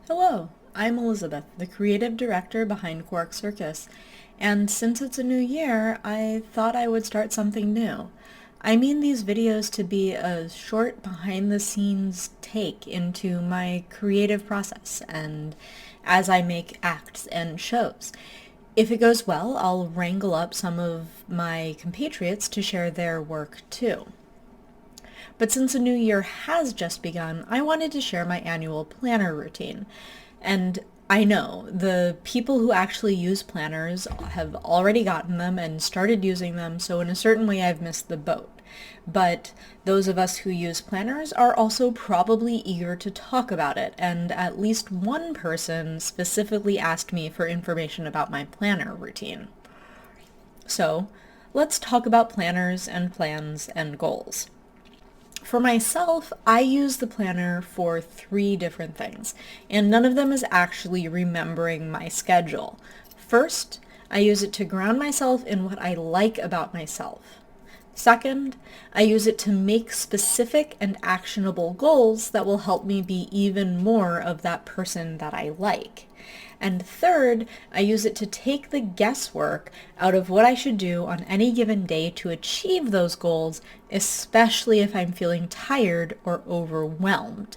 Hello, I'm Elizabeth, the creative director behind Quark Circus, and since it's a new year, I thought I would start something new. I mean these videos to be a short behind-the-scenes take into my creative process and as I make acts and shows. If it goes well, I'll wrangle up some of my compatriots to share their work too. But since a new year has just begun, I wanted to share my annual planner routine. And I know the people who actually use planners have already gotten them and started using them, so in a certain way I've missed the boat. But those of us who use planners are also probably eager to talk about it, and at least one person specifically asked me for information about my planner routine. So, let's talk about planners and plans and goals. For myself, I use the planner for 3 different things, and none of them is actually remembering my schedule. First, I use it to ground myself in what I like about myself. Second, I use it to make specific and actionable goals that will help me be even more of that person that I like. And third, I use it to take the guesswork out of what I should do on any given day to achieve those goals, especially if I'm feeling tired or overwhelmed.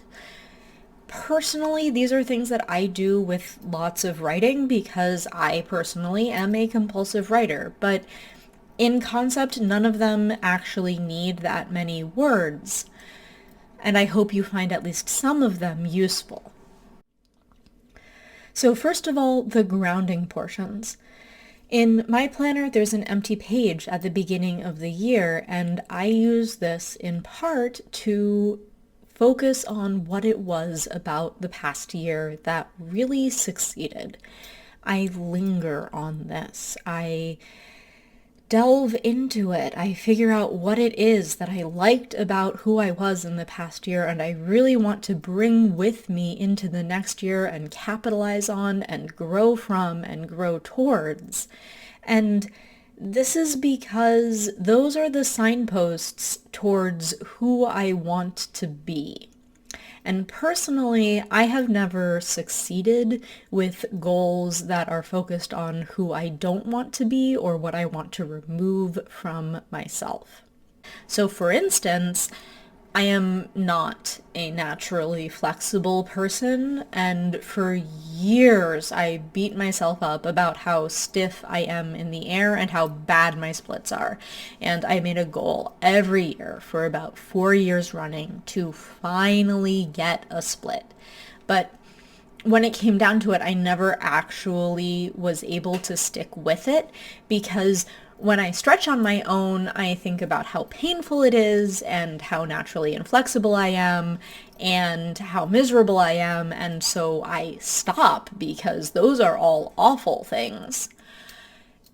Personally, these are things that I do with lots of writing because I personally am a compulsive writer, but in concept, none of them actually need that many words, and I hope you find at least some of them useful. So first of all, the grounding portions. In my planner, there's an empty page at the beginning of the year, and I use this in part to focus on what it was about the past year that really succeeded. I linger on this. I delve into it. I figure out what it is that I liked about who I was in the past year, and I really want to bring with me into the next year and capitalize on and grow from and grow towards. And this is because those are the signposts towards who I want to be. And personally, I have never succeeded with goals that are focused on who I don't want to be or what I want to remove from myself. So for instance, I am not a naturally flexible person, and for years I beat myself up about how stiff I am in the air and how bad my splits are. And I made a goal every year for about 4 years running to finally get a split. But when it came down to it, I never actually was able to stick with it because when I stretch on my own, I think about how painful it is and how naturally inflexible I am and how miserable I am, and so I stop because those are all awful things.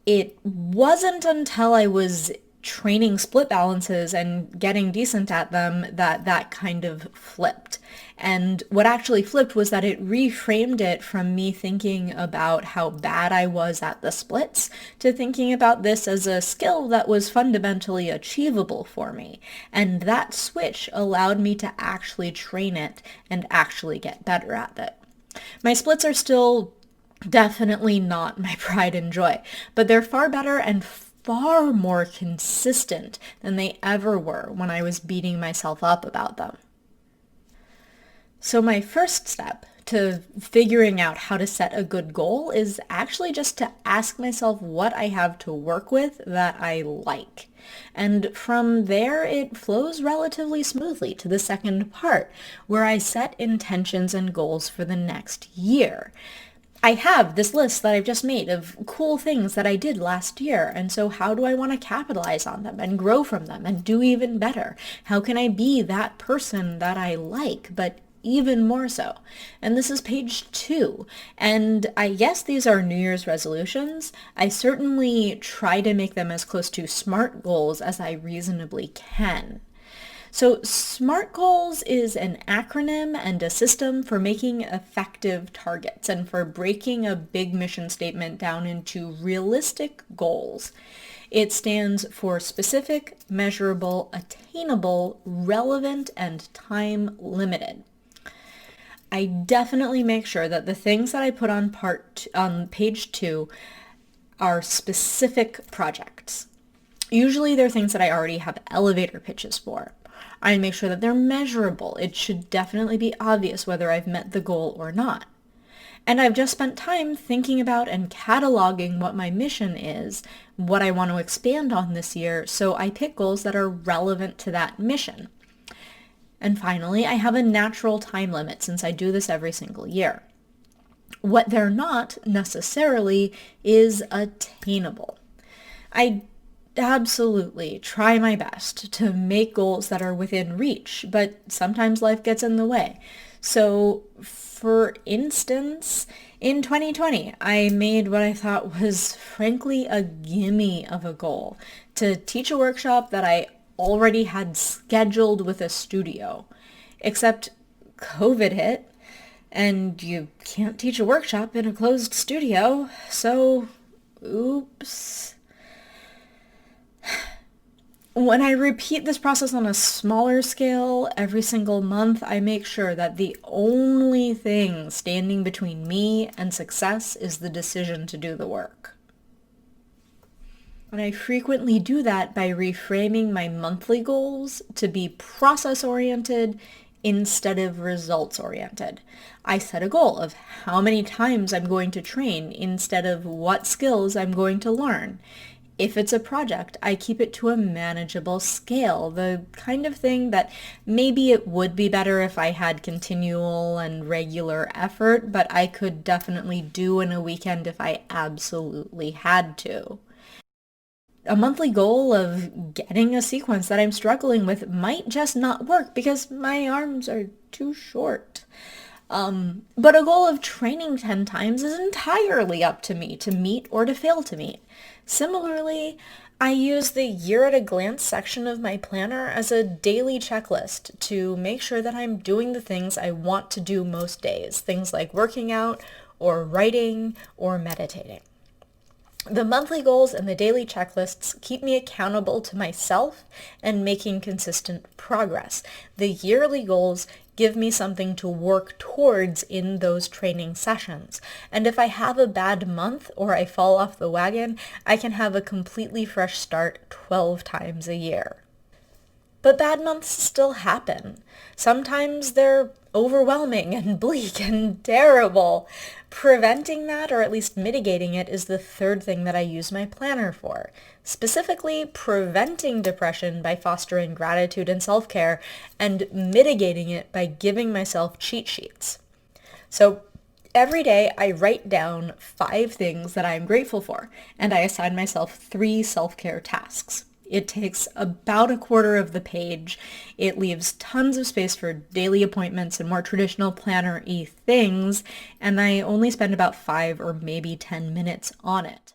It wasn't until I was training split balances and getting decent at them that that kind of flipped. And what actually flipped was that it reframed it from me thinking about how bad I was at the splits to thinking about this as a skill that was fundamentally achievable for me. And that switch allowed me to actually train it and actually get better at it. My splits are still definitely not my pride and joy, but they're far better and far more consistent than they ever were when I was beating myself up about them. So my first step to figuring out how to set a good goal is actually just to ask myself what I have to work with that I like. And from there, it flows relatively smoothly to the second part, where I set intentions and goals for the next year. I have this list that I've just made of cool things that I did last year, and so how do I want to capitalize on them and grow from them and do even better? How can I be that person that I like, but even more so? And this is page 2. And I guess these are New Year's resolutions. I certainly try to make them as close to SMART goals as I reasonably can. So SMART goals is an acronym and a system for making effective targets and for breaking a big mission statement down into realistic goals. It stands for specific, measurable, attainable, relevant, and time limited. I definitely make sure that the things that I put on page 2 are specific projects. Usually they're things that I already have elevator pitches for. I make sure that they're measurable. It should definitely be obvious whether I've met the goal or not. And I've just spent time thinking about and cataloging what my mission is, what I want to expand on this year, so I pick goals that are relevant to that mission. And finally, I have a natural time limit since I do this every single year. What they're not necessarily is attainable. I absolutely try my best to make goals that are within reach, but sometimes life gets in the way. So, for instance, in 2020, I made what I thought was frankly a gimme of a goal to teach a workshop that I already had scheduled with a studio. Except COVID hit, and you can't teach a workshop in a closed studio, so oops. When I repeat this process on a smaller scale every single month, I make sure that the only thing standing between me and success is the decision to do the work. And I frequently do that by reframing my monthly goals to be process-oriented instead of results-oriented. I set a goal of how many times I'm going to train instead of what skills I'm going to learn. If it's a project, I keep it to a manageable scale, the kind of thing that maybe it would be better if I had continual and regular effort, but I could definitely do in a weekend if I absolutely had to. A monthly goal of getting a sequence that I'm struggling with might just not work because my arms are too short. But a goal of training 10 times is entirely up to me to meet or to fail to meet. Similarly, I use the year at a glance section of my planner as a daily checklist to make sure that I'm doing the things I want to do most days, things like working out or writing or meditating. The monthly goals and the daily checklists keep me accountable to myself and making consistent progress. The yearly goals give me something to work towards in those training sessions. And if I have a bad month or I fall off the wagon, I can have a completely fresh start 12 times a year. But bad months still happen. Sometimes they're overwhelming and bleak and terrible. Preventing that, or at least mitigating it, is the third thing that I use my planner for. Specifically, preventing depression by fostering gratitude and self-care, and mitigating it by giving myself cheat sheets. So every day I write down 5 things that I am grateful for, and I assign myself 3 self-care tasks. It takes about a quarter of the page. It leaves tons of space for daily appointments and more traditional planner-y things, and I only spend about 5 or maybe 10 minutes on it.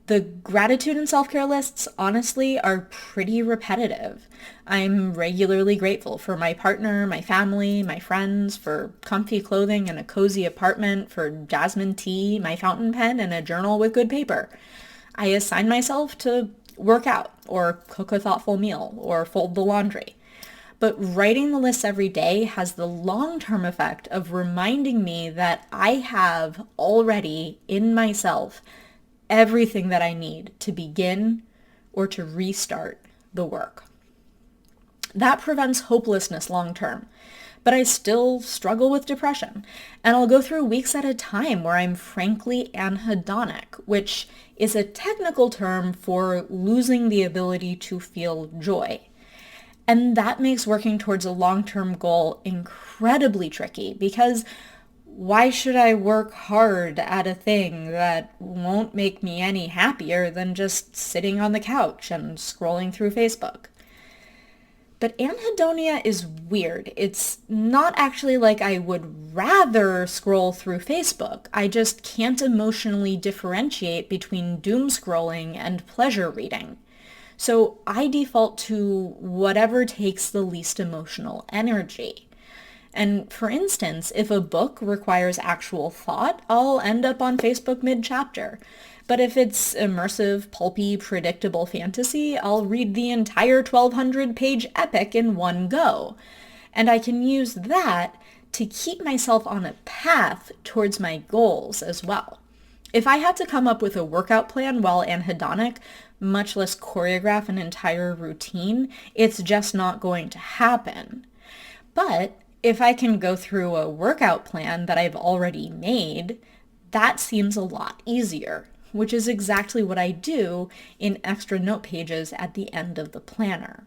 The gratitude and self-care lists, honestly, are pretty repetitive. I'm regularly grateful for my partner, my family, my friends, for comfy clothing and a cozy apartment, for jasmine tea, my fountain pen, and a journal with good paper. I assign myself to work out, or cook a thoughtful meal, or fold the laundry. But writing the list every day has the long-term effect of reminding me that I have already in myself everything that I need to begin or to restart the work. That prevents hopelessness long-term. But I still struggle with depression, and I'll go through weeks at a time where I'm frankly anhedonic, which is a technical term for losing the ability to feel joy. And that makes working towards a long-term goal incredibly tricky because why should I work hard at a thing that won't make me any happier than just sitting on the couch and scrolling through Facebook? But anhedonia is weird. It's not actually like I would rather scroll through Facebook. I just can't emotionally differentiate between doom scrolling and pleasure reading. So I default to whatever takes the least emotional energy. And for instance, if a book requires actual thought, I'll end up on Facebook mid-chapter. But if it's immersive, pulpy, predictable fantasy, I'll read the entire 1,200-page epic in one go. And I can use that to keep myself on a path towards my goals as well. If I had to come up with a workout plan while anhedonic, much less choreograph an entire routine, it's just not going to happen. But if I can go through a workout plan that I've already made, that seems a lot easier, which is exactly what I do in extra note pages at the end of the planner.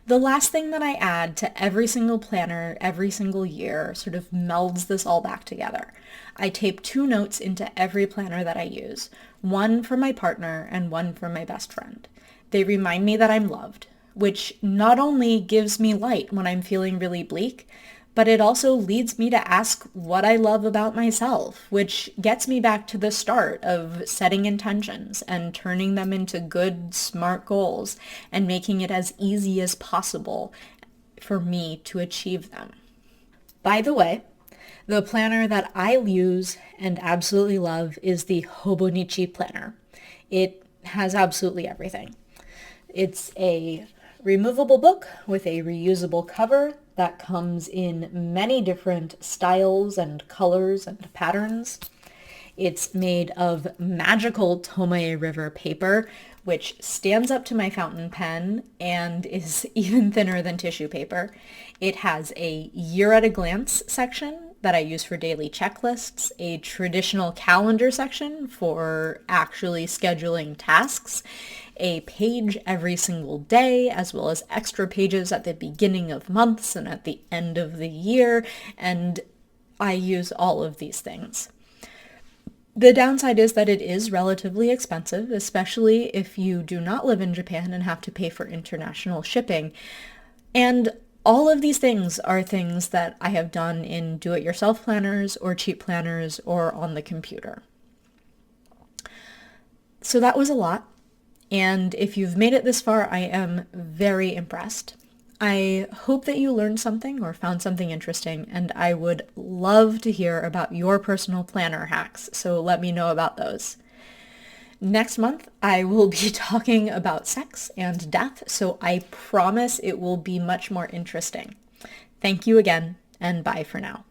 The last thing that I add to every single planner, every single year, sort of melds this all back together. I tape 2 notes into every planner that I use, one for my partner and one for my best friend. They remind me that I'm loved, which not only gives me light when I'm feeling really bleak, but it also leads me to ask what I love about myself, which gets me back to the start of setting intentions and turning them into good, smart goals and making it as easy as possible for me to achieve them. By the way, the planner that I use and absolutely love is the Hobonichi planner. It has absolutely everything. It's a removable book with a reusable cover that comes in many different styles and colors and patterns. It's made of magical Tomoe River paper, which stands up to my fountain pen and is even thinner than tissue paper. It has a year at a glance section that I use for daily checklists, a traditional calendar section for actually scheduling tasks, a page every single day, as well as extra pages at the beginning of months and at the end of the year, and I use all of these things. The downside is that it is relatively expensive, especially if you do not live in Japan and have to pay for international shipping. And all of these things are things that I have done in do-it-yourself planners or cheap planners or on the computer. So that was a lot. And if you've made it this far, I am very impressed. I hope that you learned something or found something interesting, and I would love to hear about your personal planner hacks, so let me know about those. Next month, I will be talking about sex and death, so I promise it will be much more interesting. Thank you again, and bye for now.